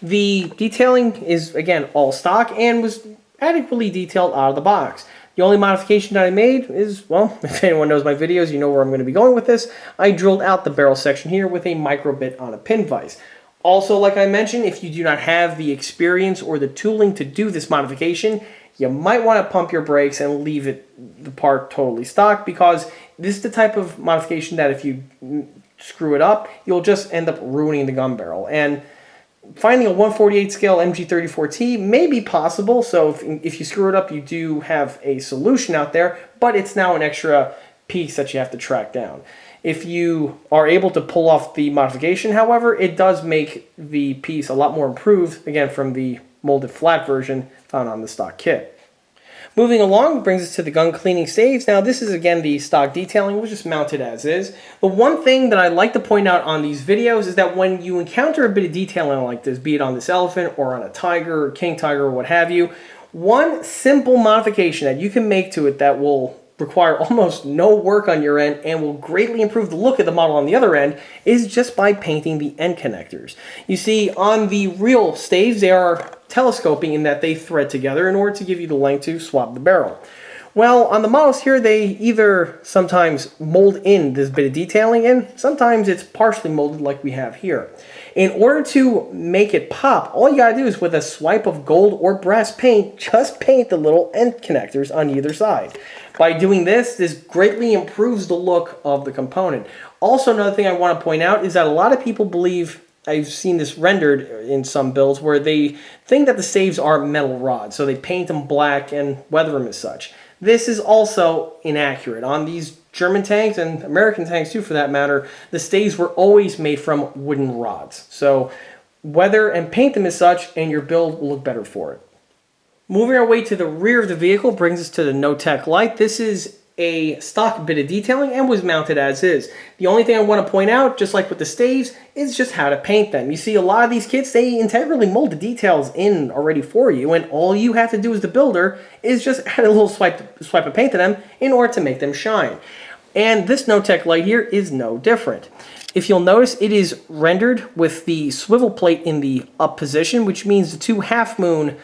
The detailing is, again, all stock and was adequately detailed out of the box. The only modification that I made is, well, if anyone knows my videos, you know where I'm going to be going with this. I drilled out the barrel section here with a micro bit on a pin vise. Also, like I mentioned, if you do not have the experience or the tooling to do this modification, you might want to pump your brakes and leave the part totally stock, because this is the type of modification that if you screw it up, you'll just end up ruining the gun barrel. And finding a 1/48 scale MG34T may be possible, so if you screw it up, you do have a solution out there, but it's now an extra piece that you have to track down. If you are able to pull off the modification, however, it does make the piece a lot more improved, again, from the molded flat version found on the stock kit. Moving along brings us to the gun cleaning staves. Now this is again the stock detailing, which is mounted as is. The one thing that I like to point out on these videos is that when you encounter a bit of detailing like this, be it on this Elephant or on a Tiger or King Tiger or what have you, one simple modification that you can make to it that will require almost no work on your end and will greatly improve the look of the model on the other end is just by painting the end connectors. You see, on the real staves, they are telescoping in that they thread together in order to give you the length to swap the barrel. Well, on the models here, they either sometimes mold in this bit of detailing and sometimes it's partially molded like we have here. In order to make it pop, all you gotta do is with a swipe of gold or brass paint, just paint the little end connectors on either side. By doing this, this greatly improves the look of the component. Also, another thing I want to point out is that a lot of people believe, I've seen this rendered in some builds, where they think that the staves are metal rods, so they paint them black and weather them as such. This is also inaccurate. On these German tanks, and American tanks too for that matter, the staves were always made from wooden rods. So weather and paint them as such, and your build will look better for it. Moving our way to the rear of the vehicle brings us to the no-tech light. This is a stock bit of detailing and was mounted as is. The only thing I want to point out, just like with the staves, is just how to paint them. You see, a lot of these kits, they integrally mold the details in already for you, and all you have to do as the builder is just add a little swipe of paint to them in order to make them shine. And this no-tech light here is no different. If you'll notice, it is rendered with the swivel plate in the up position, which means the two half-moon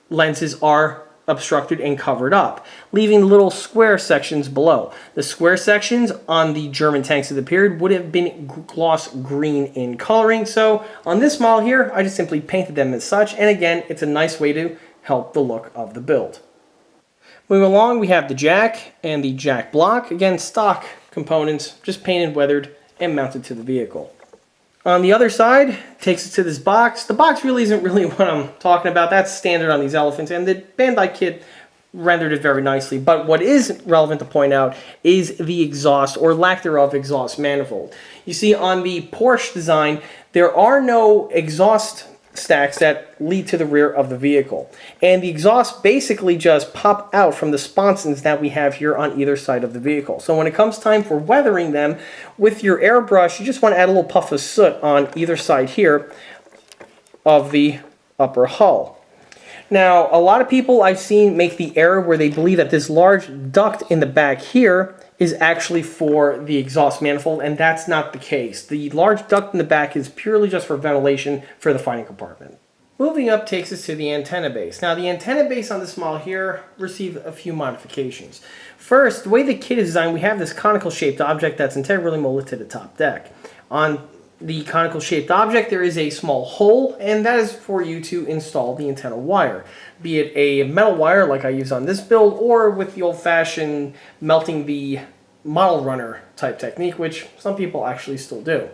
lenses are obstructed and covered up, leaving the little square sections below. The square sections on the German tanks of the period would have been gloss green in coloring, so on this model here, I just simply painted them as such, and again, it's a nice way to help the look of the build. Moving along, we have the jack and the jack block. Again, stock components, just painted, weathered, and mounted to the vehicle. On the other side, takes us to this box. The box really isn't really what I'm talking about. That's standard on these Elephants, and the Bandai kit rendered it very nicely. But what is relevant to point out is the exhaust, or lack thereof, exhaust manifold. You see, on the Porsche design, there are no exhaust stacks that lead to the rear of the vehicle. And the exhausts basically just pop out from the sponsons that we have here on either side of the vehicle. So when it comes time for weathering them, with your airbrush, you just want to add a little puff of soot on either side here of the upper hull. Now, a lot of people I've seen make the error where they believe that this large duct in the back here is actually for the exhaust manifold, and that's not the case. The large duct in the back is purely just for ventilation for the fighting compartment. Moving up takes us to the antenna base. Now, the antenna base on this model here received a few modifications. First, the way the kit is designed, we have this conical shaped object that's integrally molded to the top deck. On the conical shaped object, there is a small hole, and that is for you to install the antenna wire. Be it a metal wire like I use on this build, or with the old-fashioned melting the model runner type technique, which some people actually still do.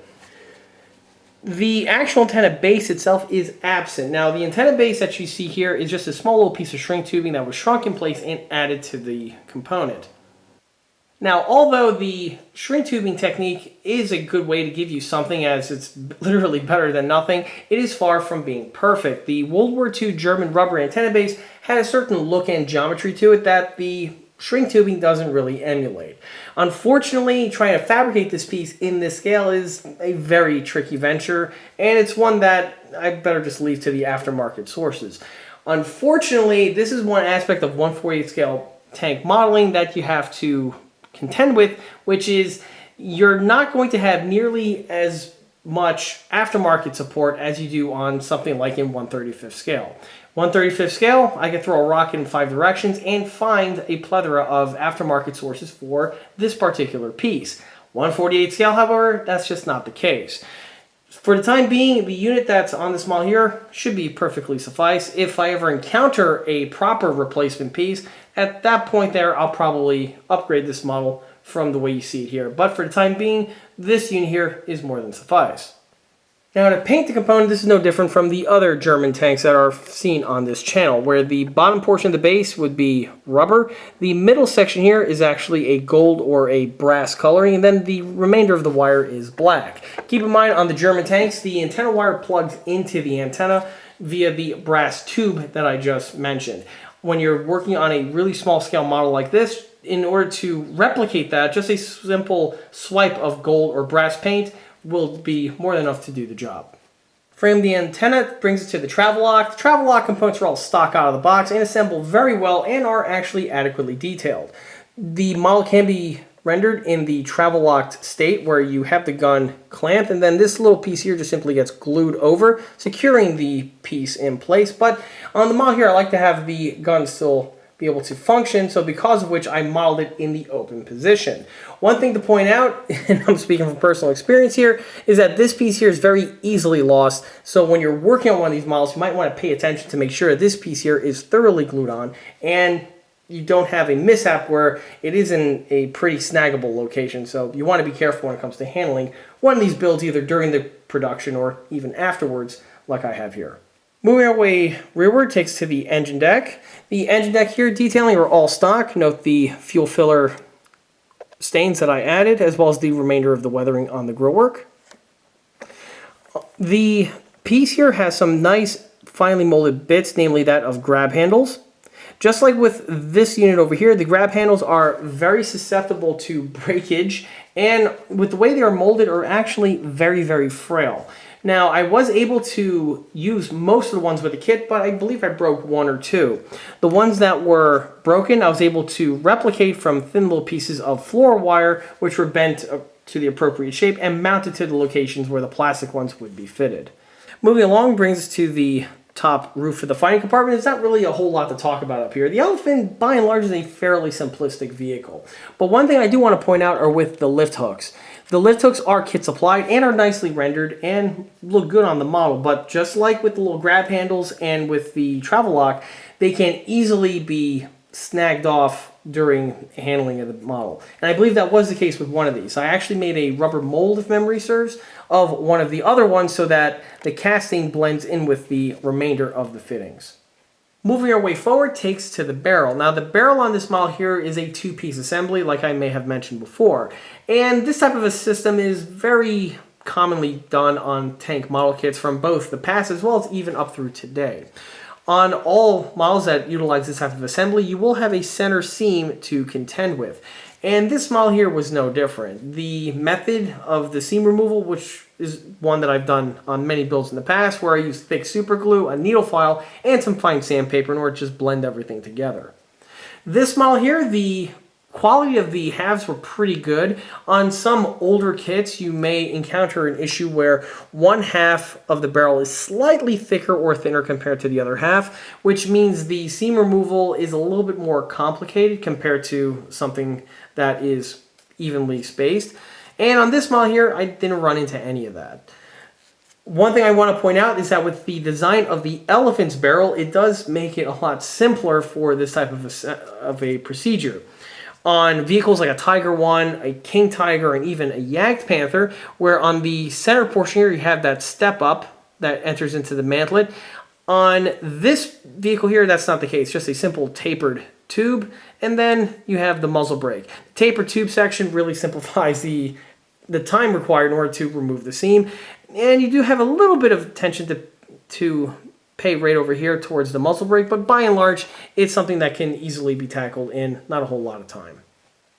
The actual antenna base itself is absent. Now, the antenna base that you see here is just a small little piece of shrink tubing that was shrunk in place and added to the component. Now, although the shrink tubing technique is a good way to give you something, as it's literally better than nothing, it is far from being perfect. The World War II German rubber antenna base had a certain look and geometry to it that the shrink tubing doesn't really emulate. Unfortunately, trying to fabricate this piece in this scale is a very tricky venture, and it's one that I better just leave to the aftermarket sources. Unfortunately, this is one aspect of 1/48 scale tank modeling that you have to contend with, which is you're not going to have nearly as much aftermarket support as you do on something like in 1/35 scale. 1/35 scale, I can throw a rock in 5 directions and find a plethora of aftermarket sources for this particular piece. 1/48 scale, however, that's just not the case. For the time being, the unit that's on this model here should be perfectly suffice. If I ever encounter a proper replacement piece, at that point there, I'll probably upgrade this model from the way you see it here. But for the time being, this unit here is more than suffice. Now, to paint the component, this is no different from the other German tanks that are seen on this channel, where the bottom portion of the base would be rubber. The middle section here is actually a gold or a brass coloring, and then the remainder of the wire is black. Keep in mind, on the German tanks, the antenna wire plugs into the antenna via the brass tube that I just mentioned. When you're working on a really small scale model like this, in order to replicate that, just a simple swipe of gold or brass paint will be more than enough to do the job. Frame the antenna brings us to the travel lock. The travel lock components are all stock out of the box and assembled very well and are actually adequately detailed. The model can be rendered in the travel locked state where you have the gun clamped, and then this little piece here just simply gets glued over, securing the piece in place. But on the model here, I like to have the gun still be able to function, so because of which I modeled it in the open position. One thing to point out, and I'm speaking from personal experience here, is that this piece here is very easily lost. So when you're working on one of these models, you might want to pay attention to make sure this piece here is thoroughly glued on and you don't have a mishap where it is in a pretty snaggable location. So you want to be careful when it comes to handling one of these builds, either during the production or even afterwards, like I have here. Moving our way rearward takes to the engine deck. The engine deck here detailing are all stock. Note the fuel filler stains that I added, as well as the remainder of the weathering on the grillwork. The piece here has some nice finely molded bits, namely that of grab handles. Just like with this unit over here, the grab handles are very susceptible to breakage, and with the way they are molded are actually very, very frail. Now, I was able to use most of the ones with the kit, but I believe I broke one or two. The ones that were broken, I was able to replicate from thin little pieces of floor wire, which were bent to the appropriate shape and mounted to the locations where the plastic ones would be fitted. Moving along brings us to the top roof of the fighting compartment. There's not really a whole lot to talk about up here. The Elephant, by and large, is a fairly simplistic vehicle. But one thing I do want to point out are with the lift hooks. The lift hooks are kit supplied and are nicely rendered and look good on the model, but just like with the little grab handles and with the travel lock, they can easily be snagged off during handling of the model. And I believe that was the case with one of these. I actually made a rubber mold, if memory serves, of one of the other ones so that the casting blends in with the remainder of the fittings. Moving our way forward takes to the barrel. Now the barrel on this model here is a two-piece assembly, like I may have mentioned before. And this type of a system is very commonly done on tank model kits from both the past as well as even up through today. On all models that utilize this type of assembly, you will have a center seam to contend with. And this model here was no different. The method of the seam removal, which is one that I've done on many builds in the past, where I use thick super glue, a needle file, and some fine sandpaper in order to just blend everything together. This model here, the quality of the halves were pretty good. On some older kits, you may encounter an issue where one half of the barrel is slightly thicker or thinner compared to the other half, which means the seam removal is a little bit more complicated compared to something that is evenly spaced. And on this model here, I didn't run into any of that. One thing I want to point out is that with the design of the Elephant's barrel, it does make it a lot simpler for this type of a procedure. On vehicles like a Tiger One, a King Tiger, and even a Jagdpanzer, where on the center portion here you have that step up that enters into the mantlet. On this vehicle here, that's not the case, just a simple tapered tube, and then you have the muzzle brake. The tapered tube section really simplifies the time required in order to remove the seam, and you do have a little bit of attention to pay right over here towards the muzzle brake, but by and large, it's something that can easily be tackled in not a whole lot of time.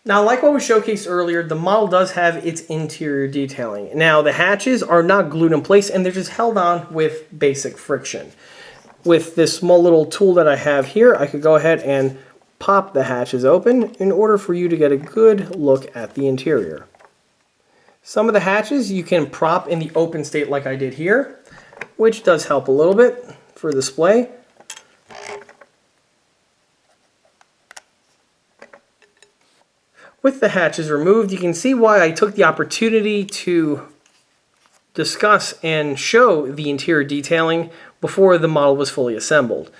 Now, like what was showcased earlier, the model does have its interior detailing. Now, the hatches are not glued in place, and they're just held on with basic friction. With this small little tool that I have here, I could go ahead and pop the hatches open in order for you to get a good look at the interior. Some of the hatches you can prop in the open state like I did here, which does help a little bit for display. With the hatches removed, you can see why I took the opportunity to discuss and show the interior detailing before the model was fully assembled.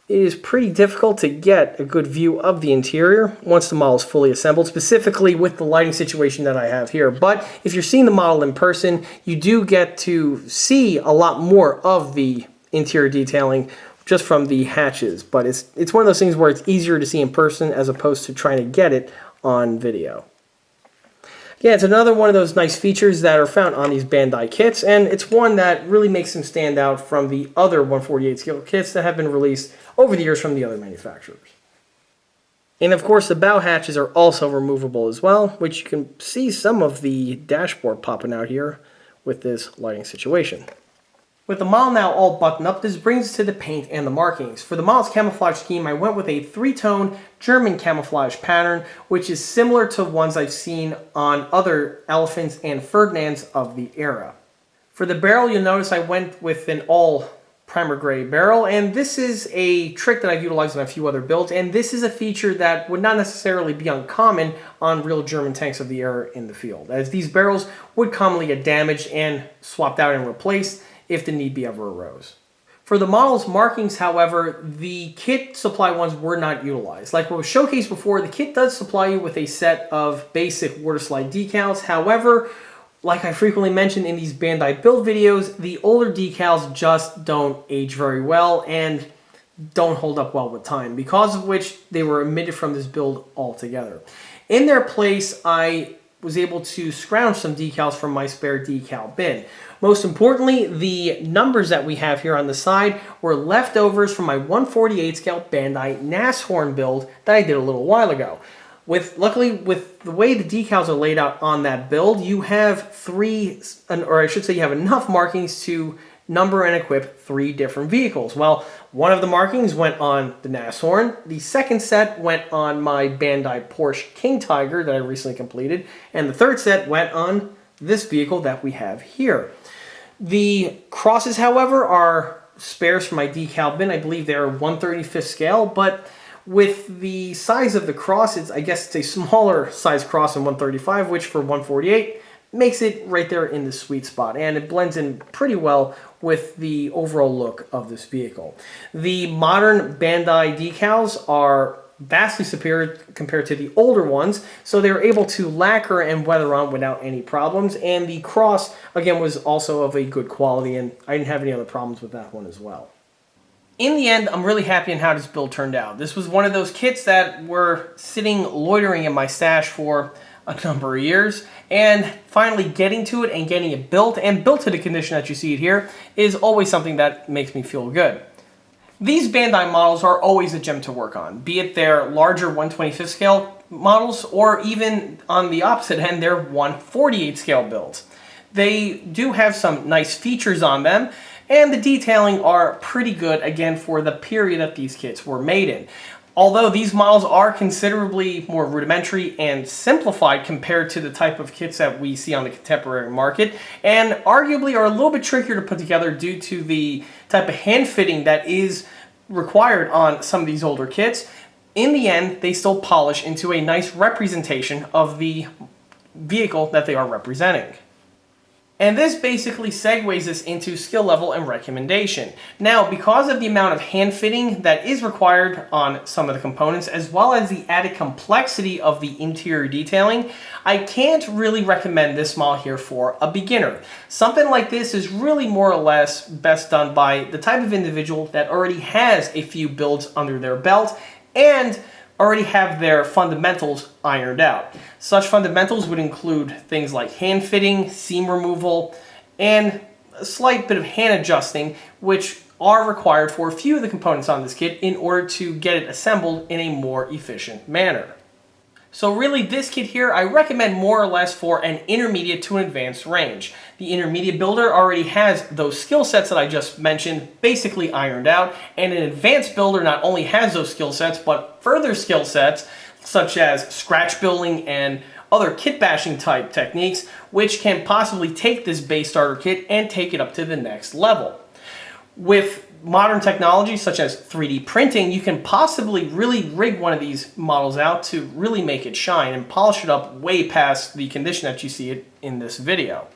It is pretty difficult to get a good view of the interior once the model is fully assembled, specifically with the lighting situation that I have here. But if you're seeing the model in person, you do get to see a lot more of the interior detailing just from the hatches. But it's one of those things where it's easier to see in person as opposed to trying to get it on video. Yeah, it's another one of those nice features that are found on these Bandai kits, and it's one that really makes them stand out from the other 148 scale kits that have been released over the years from the other manufacturers. And of course, the bow hatches are also removable as well, which you can see some of the dashboard popping out here with this lighting situation. With the model now all buttoned up, this brings us to the paint and the markings. For the model's camouflage scheme, I went with a 3-tone German camouflage pattern, which is similar to ones I've seen on other Elephants and Ferdinands of the era. For the barrel, you'll notice I went with an all primer gray barrel, and this is a trick that I've utilized in a few other builds, and this is a feature that would not necessarily be uncommon on real German tanks of the era in the field, as these barrels would commonly get damaged and swapped out and replaced if the need be ever arose. For the model's markings, however, the kit supply ones were not utilized. Like what was showcased before, the kit does supply you with a set of basic water slide decals. However, like I frequently mention in these Bandai build videos, the older decals just don't age very well and don't hold up well with time, because of which they were omitted from this build altogether. In their place, I was able to scrounge some decals from my spare decal bin. Most importantly, the numbers that we have here on the side were leftovers from my 1/48 scale Bandai Nashorn build that I did a little while ago. Luckily, with the way the decals are laid out on that build, you have you have enough markings to number and equip 3 different vehicles. Well, one of the markings went on the Nashorn, the second set went on my Bandai Porsche King Tiger that I recently completed, and the third set went on this vehicle that we have here. The crosses, however, are spares from my decal bin. I believe they're 1/35 scale, but with the size of the cross, I guess it's a smaller size cross than 135, which for 148 makes it right there in the sweet spot, and it blends in pretty well with the overall look of this vehicle. The modern Bandai decals are vastly superior compared to the older ones, so they were able to lacquer and weather on without any problems, and the cross again was also of a good quality, and I didn't have any other problems with that one as well. In the end, I'm really happy in how this build turned out. This was one of those kits that were sitting loitering in my stash for a number of years, and finally getting to it and getting it built to the condition that you see it here is always something that makes me feel good. These Bandai models are always a gem to work on, be it their larger 1/25 scale models or even on the opposite end, their 1/48 scale builds. They do have some nice features on them, and the detailing are pretty good, again, for the period that these kits were made in. Although these models are considerably more rudimentary and simplified compared to the type of kits that we see on the contemporary market, and arguably are a little bit trickier to put together due to the type of hand fitting that is required on some of these older kits, in the end, they still polish into a nice representation of the vehicle that they are representing. And this basically segues us into skill level and recommendation. Now, because of the amount of hand fitting that is required on some of the components, as well as the added complexity of the interior detailing, I can't really recommend this model here for a beginner. Something like this is really more or less best done by the type of individual that already has a few builds under their belt and already have their fundamentals ironed out. Such fundamentals would include things like hand fitting, seam removal, and a slight bit of hand adjusting, which are required for a few of the components on this kit in order to get it assembled in a more efficient manner. So really, this kit here I recommend more or less for an intermediate to an advanced range. The intermediate builder already has those skill sets that I just mentioned basically ironed out, and an advanced builder not only has those skill sets, but further skill sets such as scratch building and other kit bashing type techniques, which can possibly take this base starter kit and take it up to the next level. With modern technology such as 3D printing, you can possibly really rig one of these models out to really make it shine and polish it up way past the condition that you see it in this video.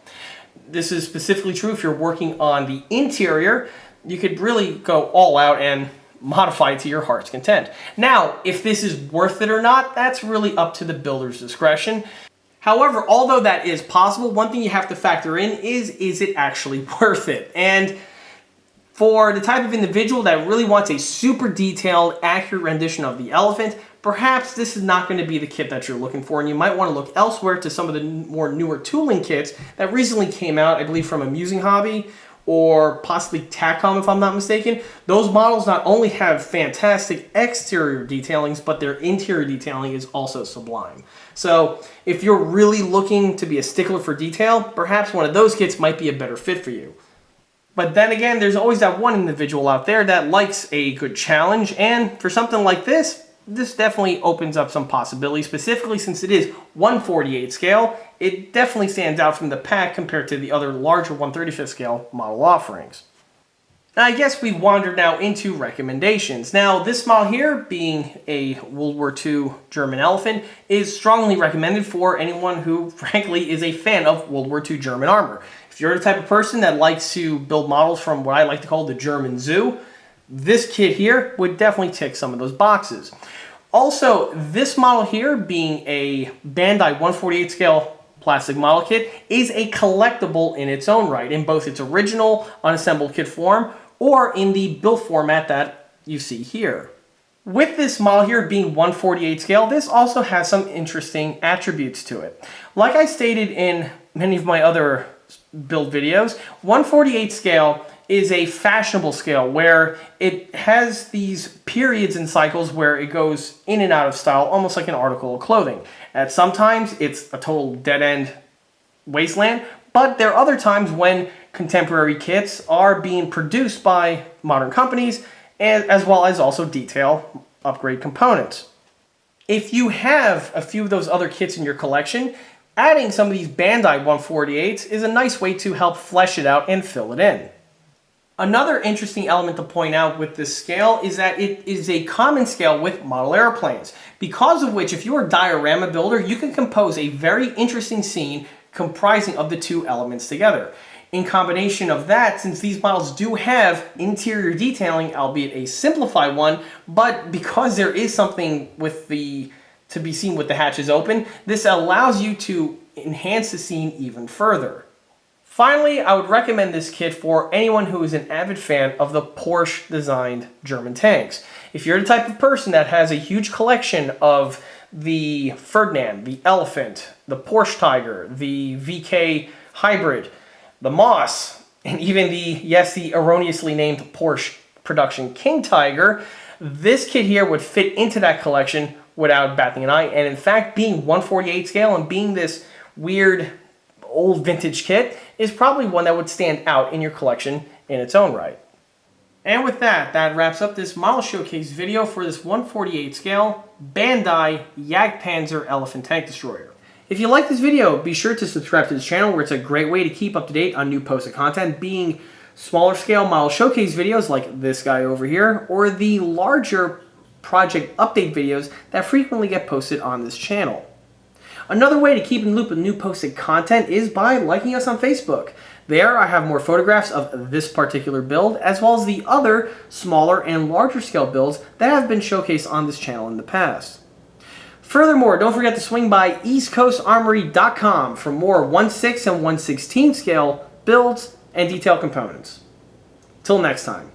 This is specifically true if you're working on the interior. You could really go all out and modify it to your heart's content. Now, if this is worth it or not, that's really up to the builder's discretion. However, although that is possible, one thing you have to factor in is it actually worth it? And for the type of individual that really wants a super detailed, accurate rendition of the elephant, perhaps this is not going to be the kit that you're looking for, and you might want to look elsewhere to some of the more newer tooling kits that recently came out, I believe from Amusing Hobby or possibly Tacom if I'm not mistaken. Those models not only have fantastic exterior detailings, but their interior detailing is also sublime. So if you're really looking to be a stickler for detail, perhaps one of those kits might be a better fit for you. But then again, there's always that one individual out there that likes a good challenge, and for something like this definitely opens up some possibilities, specifically since it is 1/48 scale. It definitely stands out from the pack compared to the other larger 1/35 scale model offerings. Now, I guess we've wandered now into recommendations. Now, this model here, being a World War II German elephant, is strongly recommended for anyone who, frankly, is a fan of World War II German armor. If you're the type of person that likes to build models from what I like to call the German zoo, this kit here would definitely tick some of those boxes. Also, this model here, being a Bandai 1/48 scale plastic model kit, is a collectible in its own right, in both its original unassembled kit form or in the built format that you see here. With this model here being 1/48 scale, this also has some interesting attributes to it. Like I stated in many of my other build videos, 1/48 scale is a fashionable scale where it has these periods and cycles where it goes in and out of style, almost like an article of clothing. At sometimes it's a total dead-end wasteland, but there are other times when contemporary kits are being produced by modern companies, as well as also detail upgrade components. If you have a few of those other kits in your collection, adding some of these Bandai 148s is a nice way to help flesh it out and fill it in. Another interesting element to point out with this scale is that it is a common scale with model airplanes, because of which if you're a diorama builder, you can compose a very interesting scene comprising of the two elements together. In combination of that, since these models do have interior detailing, albeit a simplified one, but because there is something to be seen with the hatches open, this allows you to enhance the scene even further. Finally, I would recommend this kit for anyone who is an avid fan of the Porsche-designed German tanks. If you're the type of person that has a huge collection of the Ferdinand, the Elephant, the Porsche Tiger, the VK Hybrid, the Moss, and even the erroneously named Porsche Production King Tiger, this kit here would fit into that collection without batting an eye. And in fact, being 1/48 scale and being this weird old vintage kit is probably one that would stand out in your collection in its own right. And with that, that wraps up this model showcase video for this 1/48 scale Bandai Jagdpanzer Elefant Tank Destroyer. If you like this video, be sure to subscribe to this channel, where it's a great way to keep up to date on new posted content, being smaller scale model showcase videos like this guy over here, or the larger project update videos that frequently get posted on this channel. Another way to keep in loop with new posted content is by liking us on Facebook. There I have more photographs of this particular build, as well as the other smaller and larger scale builds that have been showcased on this channel in the past. Furthermore, don't forget to swing by eastcoastarmory.com for more 1/6 and 1/16 scale builds and detail components. Till next time.